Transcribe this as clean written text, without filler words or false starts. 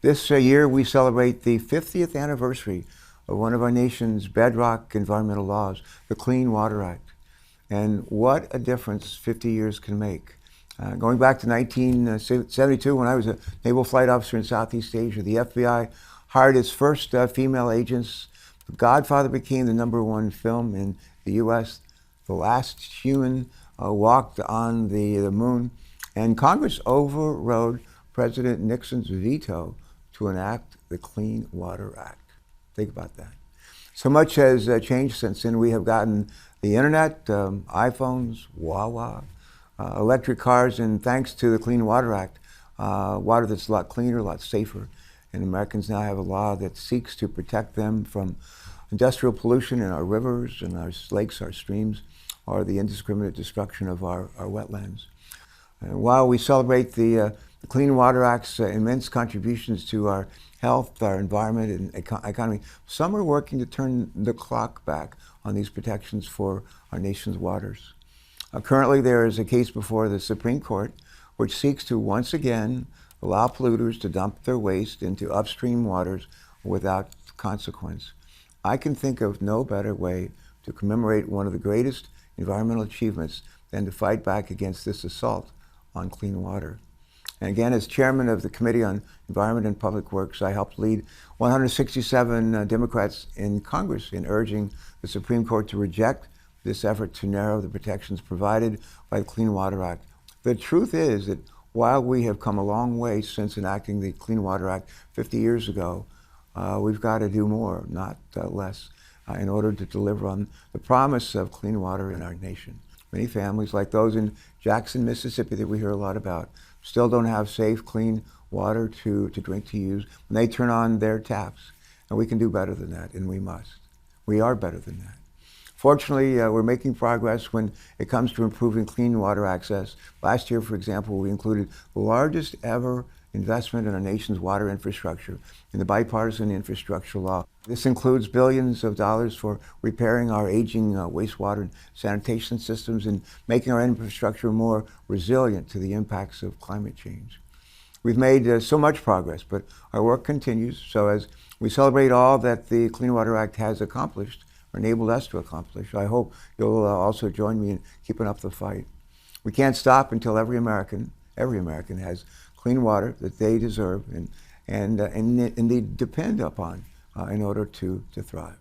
This year we celebrate the 50th anniversary of one of our nation's bedrock environmental laws, the Clean Water Act. And what a difference 50 years can make. Going back to 1972, when I was a naval flight officer in Southeast Asia, the FBI hired its first female agents. The Godfather became the #1 film in the U.S. The last human walked on the moon. And Congress overrode President Nixon's veto to enact the Clean Water Act. Think about that. So much has changed since then. We have gotten the internet, iPhones, Wawa, electric cars, and thanks to the Clean Water Act, water that's a lot cleaner, a lot safer. And Americans now have a law that seeks to protect them from industrial pollution in our rivers and our lakes, our streams, or the indiscriminate destruction of our wetlands. And while we celebrate the Clean Water Act's immense contributions to our health, our environment, and economy, some are working to turn the clock back on these protections for our nation's waters. Currently, there is a case before the Supreme Court which seeks to once again allow polluters to dump their waste into upstream waters without consequence. I can think of no better way to commemorate one of the greatest environmental achievements than to fight back against this assault on clean water. And again, as chairman of the Committee on Environment and Public Works, I helped lead 167 Democrats in Congress in urging the Supreme Court to reject this effort to narrow the protections provided by the Clean Water Act. The truth is that while we have come a long way since enacting the Clean Water Act 50 years ago, we've got to do more, not less, in order to deliver on the promise of clean water in our nation. Many families, like those in Jackson, Mississippi, that we hear a lot about, still don't have safe, clean water to drink, to use when they turn on their taps. And we can do better than that, and we must. We are better than that. Fortunately, we're making progress when it comes to improving clean water access. Last year, for example, we included the largest ever investment in our nation's water infrastructure in the bipartisan infrastructure law. This includes billions of dollars for repairing our aging wastewater and sanitation systems and making our infrastructure more resilient to the impacts of climate change. We've made so much progress, but our work continues. So as we celebrate all that the Clean Water Act has accomplished, or enabled us to accomplish, I hope you'll also join me in keeping up the fight. We can't stop until every American has clean water that they deserve and they depend upon in order to thrive.